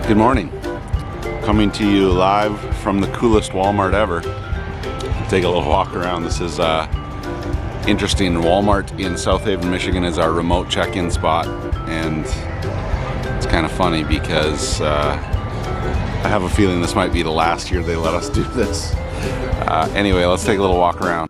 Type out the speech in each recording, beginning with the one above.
Good morning. Coming to you live from the coolest Walmart ever. Take a little walk around. This is interesting. Walmart in South Haven, Michigan is our remote check-in spot, and it's kind of funny because I have a feeling this might be the last year they let us do this. Anyway, let's take a little walk around.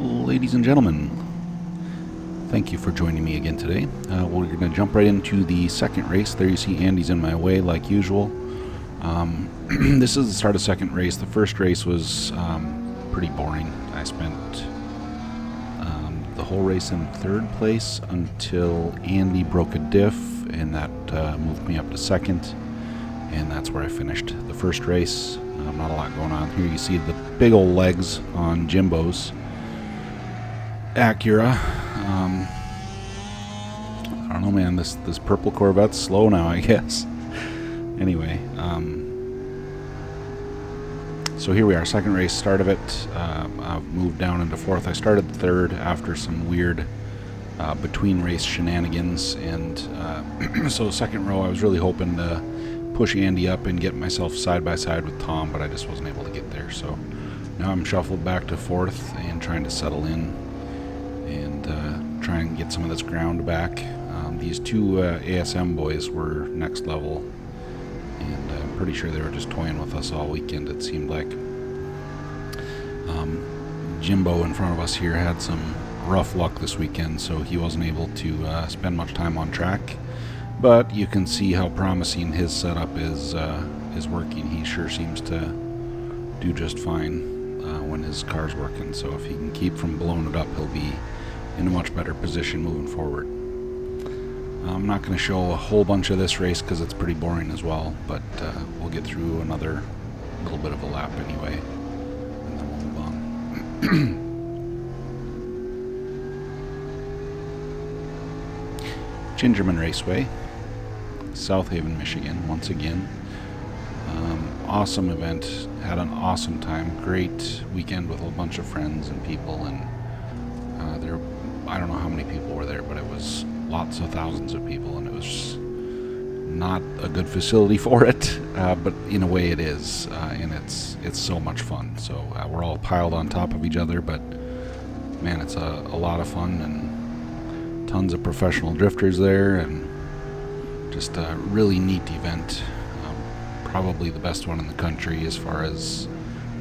Ladies and gentlemen, thank you for joining me again today. We're going to jump right into the second race. There you see Andy's in my way like usual. This is the start of the second race. The first race was pretty boring. I spent the whole race in third place until Andy broke a diff, and that moved me up to second, and that's where I finished the first race. Not a lot going on here. You see the big old legs on Jimbo's Acura. I don't know, man, this purple Corvette's slow now, I guess. Anyway, so here we are, second race, start of it. I've moved down into fourth. I started third after some weird between race shenanigans, and so second row I was really hoping to push Andy up and get myself side by side with Tom, but I just wasn't able to get there. So now I'm shuffled back to fourth and trying to settle in and try and get some of this ground back. These two ASM boys were next level, and I'm pretty sure they were just toying with us all weekend, it seemed like. Jimbo in front of us here had some rough luck this weekend, so he wasn't able to spend much time on track, but you can see how promising his setup is working. He sure seems to do just fine when his car's working, so if he can keep from blowing it up, he'll be in a much better position moving forward. I'm not going to show a whole bunch of this race because it's pretty boring as well, but we'll get through another little bit of a lap anyway, and then we'll move on. Gingerman Raceway, South Haven, Michigan, once again. Awesome event, had an awesome time, great weekend with a bunch of friends and people, and I don't know how many people were there, but it was lots of thousands of people, and it was not a good facility for it, but in a way it is, and it's so much fun. So we're all piled on top of each other, but man, it's a lot of fun, and tons of professional drifters there, and just a really neat event. Probably the best one in the country as far as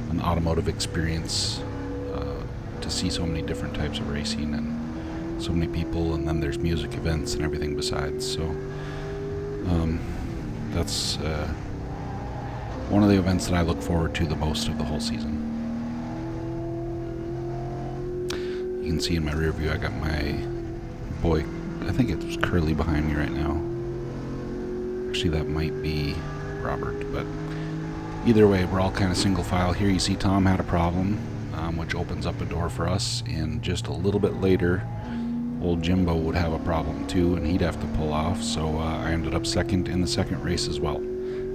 an automotive experience, to see so many different types of racing and so many people, and then there's music events and everything besides. So that's one of the events that I look forward to the most of the whole season. You can see in my rear view I got my boy, I think it was Curly behind me right now. Actually, that might be Robert, but either way, we're all kind of single file here. You see Tom had a problem, which opens up a door for us, and just a little bit later old Jimbo would have a problem too, and he'd have to pull off, so I ended up second in the second race as well.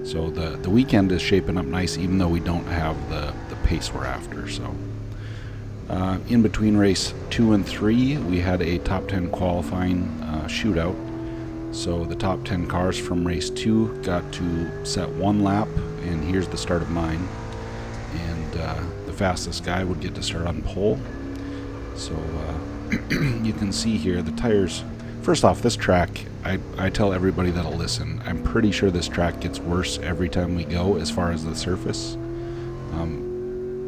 So the weekend is shaping up nice, even though we don't have the pace we're after. So in between race 2 and 3 we had a top 10 qualifying shootout. So the top 10 cars from race 2 got to set one lap, and here's the start of mine, and the fastest guy would get to start on pole. So you can see here the tires. First off, this track, I tell everybody that'll listen, I'm pretty sure this track gets worse every time we go as far as the surface.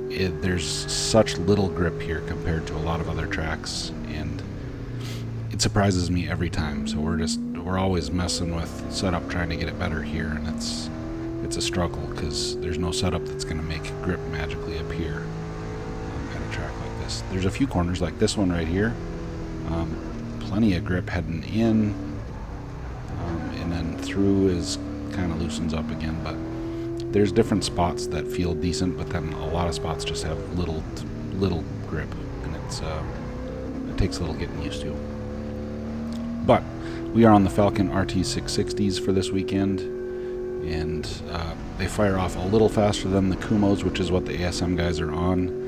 There's such little grip here compared to a lot of other tracks, and it surprises me every time. So we're always messing with setup, trying to get it better here, and it's a struggle because there's no setup that's going to make grip magically appear at a track like this. There's a few corners like this one right here, plenty of grip heading in, and then through is kind of loosens up again, but there's different spots that feel decent, but then a lot of spots just have little grip, and it takes a little getting used to. But we are on the Falcon RT660s for this weekend, and they fire off a little faster than the Kumos, which is what the ASM guys are on.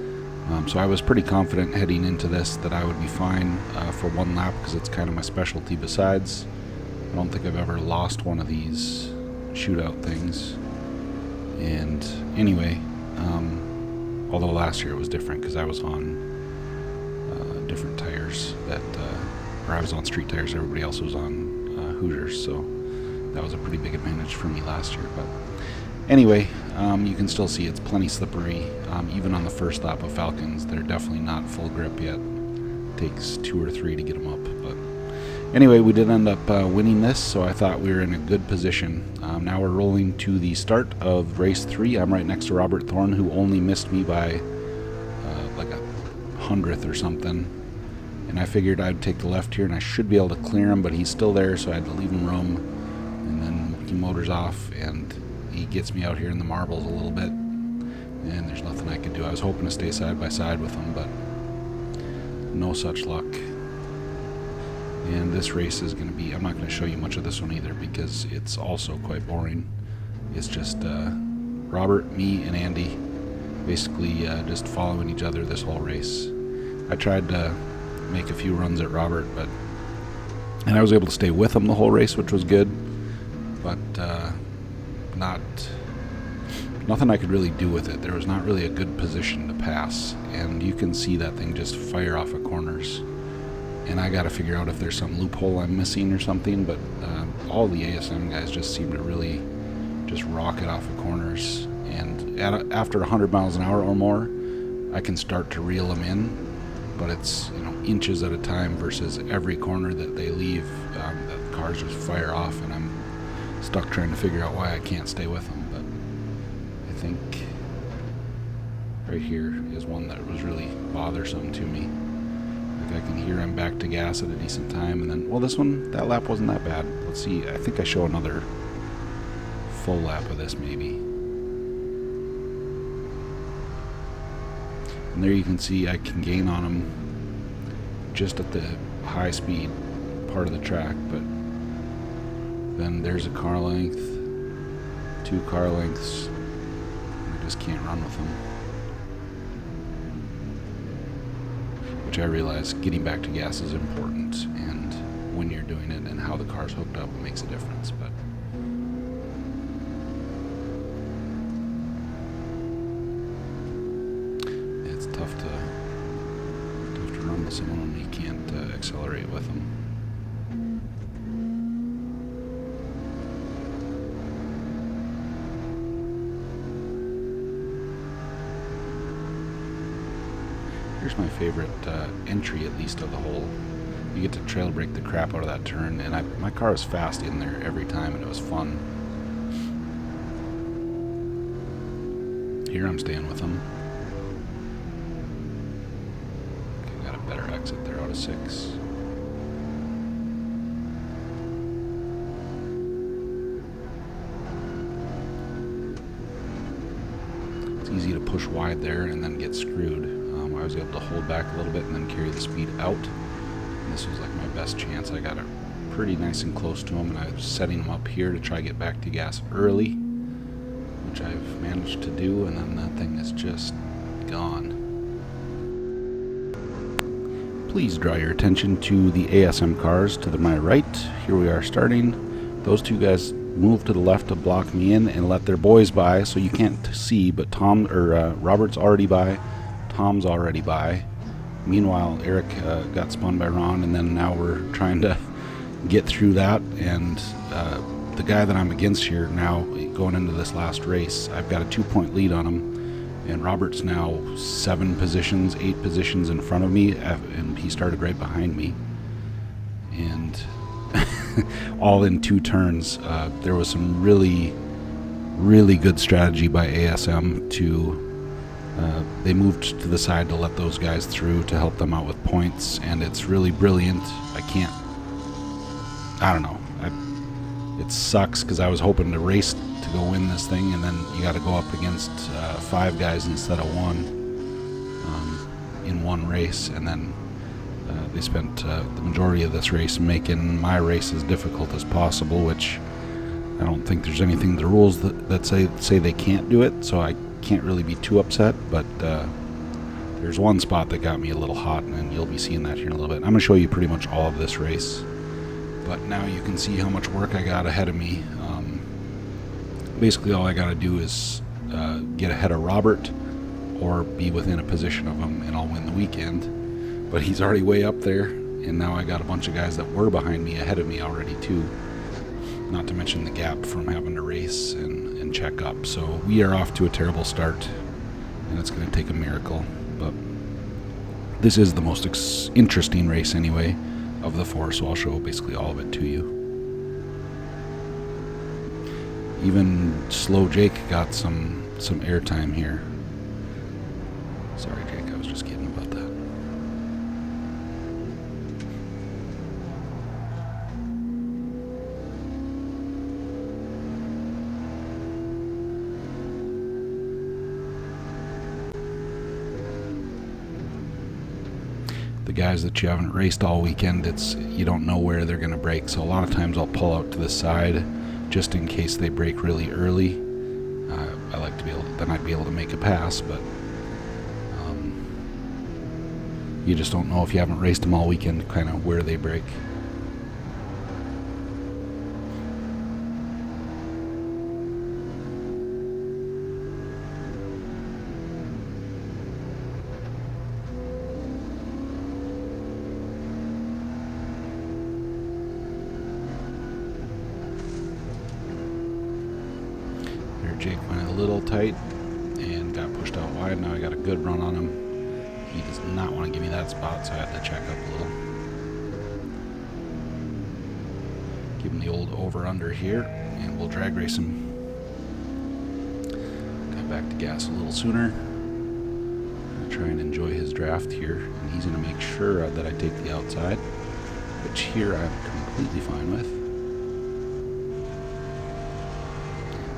So I was pretty confident heading into this that I would be fine for one lap, because it's kind of my specialty. Besides, I don't think I've ever lost one of these shootout things. And anyway, although last year it was different because I was on different tires or I was on street tires, everybody else was on Hoosiers, so that was a pretty big advantage for me last year. But anyway, you can still see it's plenty slippery. Even on the first lap of Falcons, they're definitely not full grip yet. Takes 2 or 3 to get them up. But anyway, we did end up winning this, so I thought we were in a good position. Now we're rolling to the start of race 3. I'm right next to Robert Thorne, who only missed me by like a 100th or something. And I figured I'd take the left here, and I should be able to clear him, but he's still there, so I had to leave him room. And then he motors off, and he gets me out here in the marbles a little bit, and there's nothing I could do. I was hoping to stay side by side with him, but no such luck. And this race is going to be, I'm not going to show you much of this one either, because it's also quite boring. It's just Robert, me, and Andy basically just following each other this whole race. I tried to make a few runs at Robert, and I was able to stay with him the whole race, which was good, but nothing I could really do with it. There was not really a good position to pass, and you can see that thing just fire off of corners. And I got to figure out if there's some loophole I'm missing or something, but all the ASM guys just seem to really just rocket off of corners. And after 100 miles an hour or more, I can start to reel them in, but it's inches at a time versus every corner that they leave, that cars just fire off, and I'm stuck trying to figure out why I can't stay with them. But I think right here is one that was really bothersome to me. Like I can hear I'm back to gas at a decent time, and then, well, this one, that lap wasn't that bad. Let's see, I think I show another full lap of this maybe. And there you can see I can gain on them just at the high speed part of the track, but then there's a car length, 2 car lengths, I just can't run with them. Which I realize getting back to gas is important, and when you're doing it and how the car's hooked up, it makes a difference. But it's tough to run with someone when you can't accelerate with them. Here's my favorite entry, at least, of the hole. You get to trail brake the crap out of that turn, and my car was fast in there every time, and it was fun. Here I'm staying with them. Okay, got a better exit there out of 6. It's easy to push wide there and then get screwed. I was able to hold back a little bit and then carry the speed out. And this was like my best chance. I got it pretty nice and close to him, and I was setting him up here to try to get back to gas early, which I've managed to do, and then that thing is just gone. Please draw your attention to the ASM cars to my right. Here we are starting. Those 2 guys move to the left to block me in and let their boys by, so you can't see, but Robert's already by. Tom's already by. Meanwhile, Eric got spun by Ron, and then now we're trying to get through that. And the guy that I'm against here now, going into this last race, I've got a 2-point lead on him, and Robert's now 8 positions in front of me, and he started right behind me. And all in 2 turns. There was some really, really good strategy by ASM to they moved to the side to let those guys through to help them out with points, and it's really brilliant. I don't know. It sucks because I was hoping to race to go win this thing, and then you got to go up against 5 guys instead of 1 in one race, and then They spent the majority of this race making my race as difficult as possible, which I don't think there's anything in the rules that say they can't do it, so I can't really be too upset, but there's one spot that got me a little hot, and you'll be seeing that here in a little bit. I'm going to show you pretty much all of this race, but now you can see how much work I got ahead of me. Basically all I got to do is get ahead of Robert or be within a position of him, and I'll win the weekend. But he's already way up there, and now I got a bunch of guys that were behind me ahead of me already too, not to mention the gap from having to race and check up. So we are off to a terrible start, and it's going to take a miracle. But this is the most interesting race anyway of the four, so I'll show basically all of it to you. Even Slow Jake got some airtime here. Sorry Jake, I was just kidding about that. The guys that you haven't raced all weekend, you don't know where they're going to break, so a lot of times I'll pull out to the side just in case they break really early. I like to be able to, then I'd be able to make a pass, but you just don't know if you haven't raced them all weekend kind of where they break. Jake went a little tight and got pushed out wide. Now I got a good run on him. He does not want to give me that spot, so I had to check up a little. Give him the old over-under here, and we'll drag race him. Got back to gas a little sooner. I'll try and enjoy his draft here, and he's going to make sure that I take the outside, which here I'm completely fine with.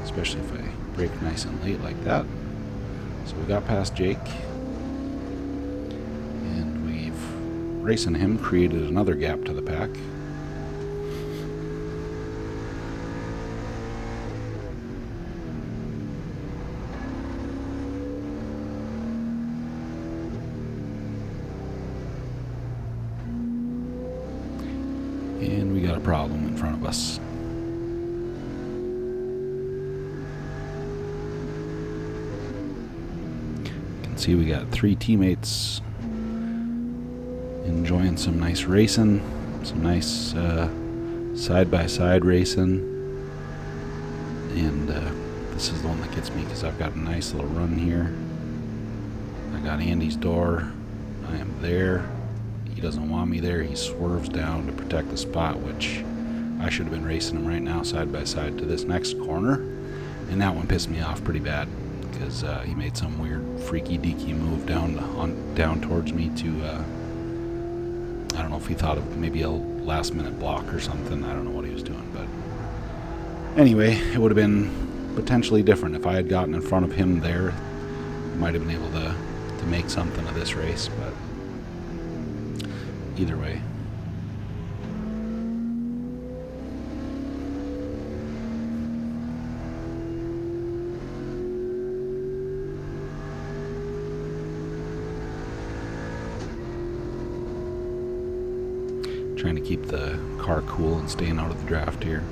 Especially if I break nice and late like that. So we got past Jake, and we've, racing him, created another gap to the pack. And we got a problem in front of us. See, we got three teammates enjoying some nice racing, some nice side-by-side racing, and this is the one that gets me because I've got a nice little run here. I got Andy's door. I am there. He doesn't want me there. He swerves down to protect the spot, which I should have been racing him right now side-by-side to this next corner, and that one pissed me off pretty bad, because he made some weird freaky-deaky move down towards me to, I don't know if he thought of maybe a last-minute block or something. I don't know what he was doing, but anyway, it would have been potentially different if I had gotten in front of him there. I might have been able to make something of this race, but either way. Trying to keep the car cool and staying out of the draft here.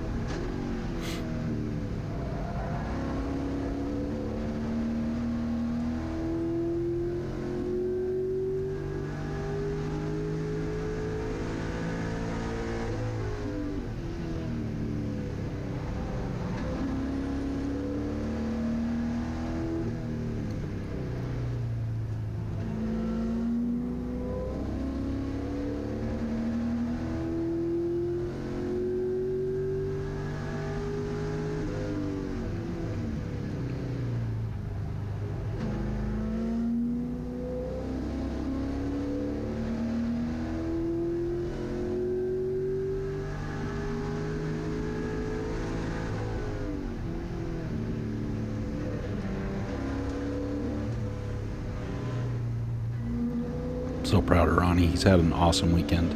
So proud of Ronnie. He's had an awesome weekend.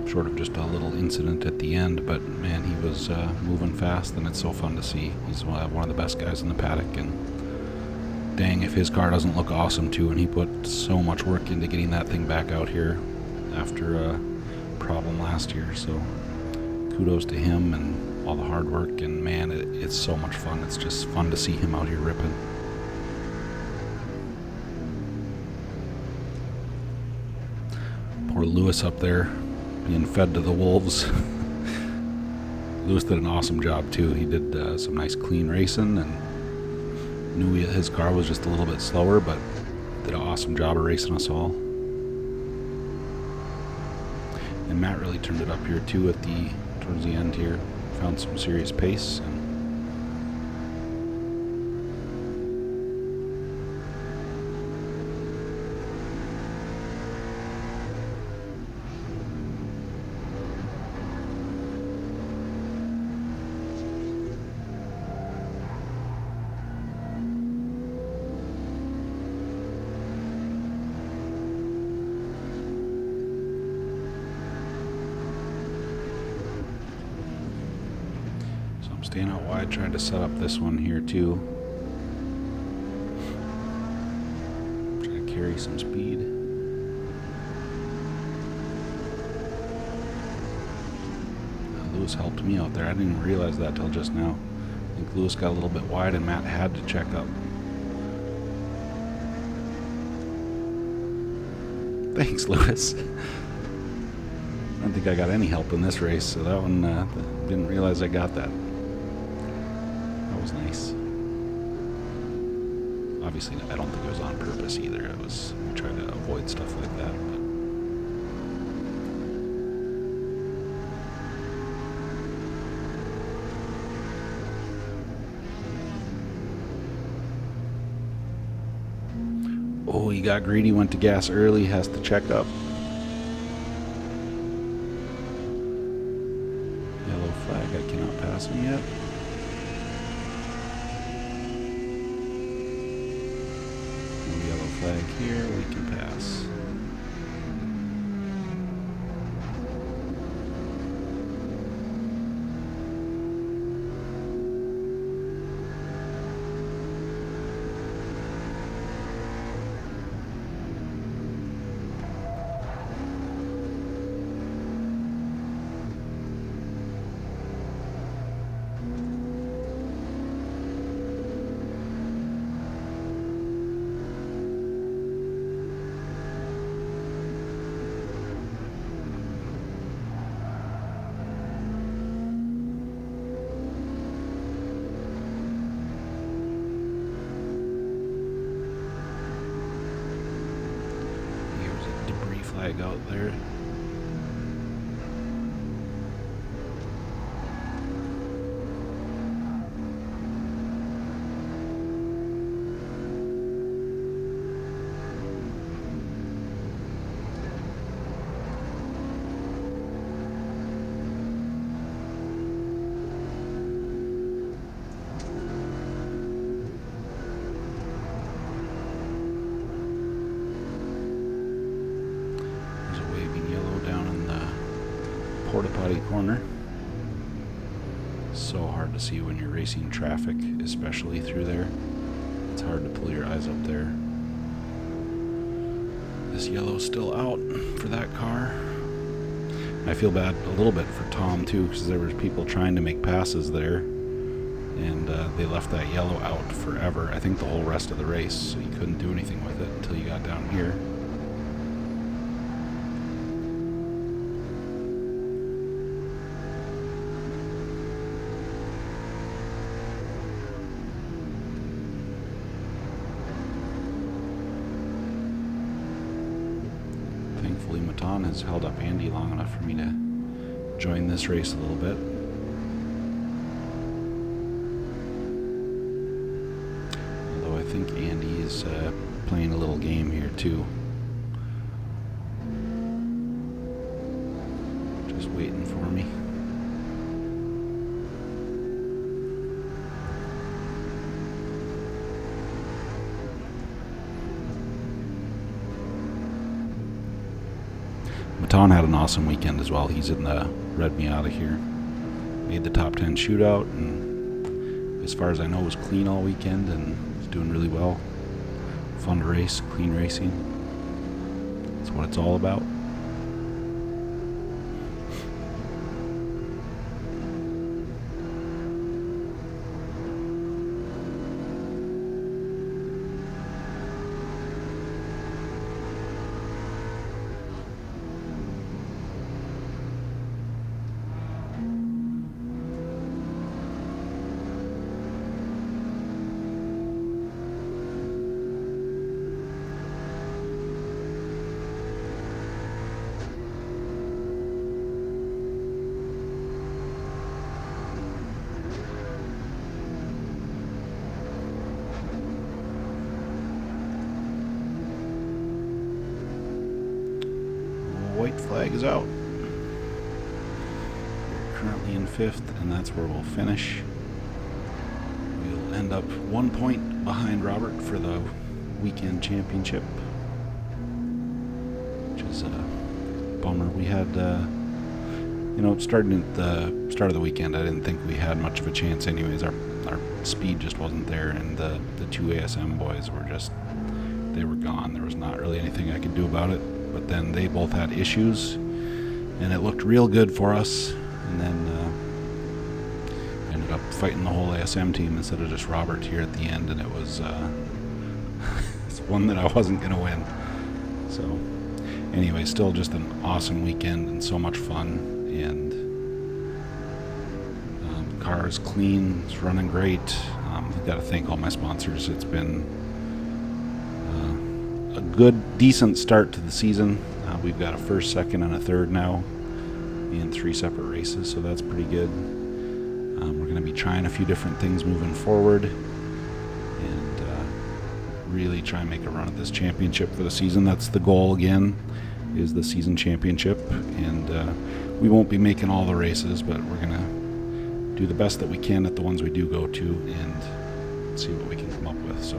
Short of just a little incident at the end, but man, he was moving fast, and it's so fun to see. He's one of the best guys in the paddock, and dang if his car doesn't look awesome too, and he put so much work into getting that thing back out here after a problem last year, so kudos to him and all the hard work, and man, it's so much fun. It's just fun to see him out here ripping. Poor Lewis up there being fed to the wolves. Lewis did an awesome job too. He did some nice clean racing, and knew his car was just a little bit slower, but did an awesome job of racing us all. And Matt really turned it up here too towards the end here. Found some serious pace, and staying out wide, trying to set up this one here too. Trying to carry some speed. Lewis helped me out there. I didn't even realize that till just now. I think Lewis got a little bit wide and Matt had to check up. Thanks, Lewis. I don't think I got any help in this race, so that one, didn't realize I got that. That was nice. Obviously, I don't think it was on purpose either. It was, we tried to avoid stuff like that. But oh, he got greedy, went to gas early, has to check up. Yellow flag, I cannot pass him yet. No yellow flag here, we can pass. Flag out there. Porta potty corner. So hard to see when you're racing traffic, especially through there. It's hard to pull your eyes up there. This yellow's still out for that car. I feel bad a little bit for Tom too, because there was people trying to make passes there, and they left that yellow out forever. I think the whole rest of the race, so you couldn't do anything with it until you got down here. Thankfully, Matan has held up Andy long enough for me to join this race a little bit. Although I think Andy is playing a little game here too. Just waiting for me. Anton had an awesome weekend as well. He's in the Red Miata here. Made the top 10 shootout, and as far as I know, was clean all weekend and was doing really well. Fun to race, clean racing. That's what it's all about. White flag is out. We're currently in 5th, and that's where we'll finish. We'll end up 1 point behind Robert for the weekend championship, which is a bummer. We had, starting at the start of the weekend, I didn't think we had much of a chance anyways. Our speed just wasn't there, and the 2 ASM boys were just, they were gone. There was not really anything I could do about it. But then they both had issues, and it looked real good for us. And then ended up fighting the whole ASM team instead of just Robert here at the end, and it was it's one that I wasn't going to win. So anyway, still just an awesome weekend and so much fun. And the car is clean, it's running great. I've got to thank all my sponsors. It's been a good, decent start to the season. We've got a 1st, 2nd, and a 3rd now in 3 separate races, so that's pretty good. We're going to be trying a few different things moving forward and really try and make a run at this championship for the season. That's the goal again, is the season championship. And we won't be making all the races, but we're going to do the best that we can at the ones we do go to and see what we can come up with. So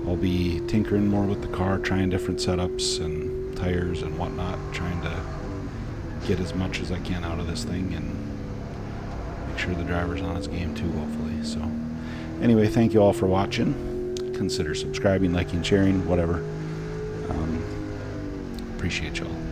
I'll be tinkering more with the car, trying different setups and tires and whatnot, trying to get as much as I can out of this thing and make sure the driver's on his game too, hopefully. So anyway, thank you all for watching. Consider subscribing, liking, sharing, whatever. Appreciate y'all.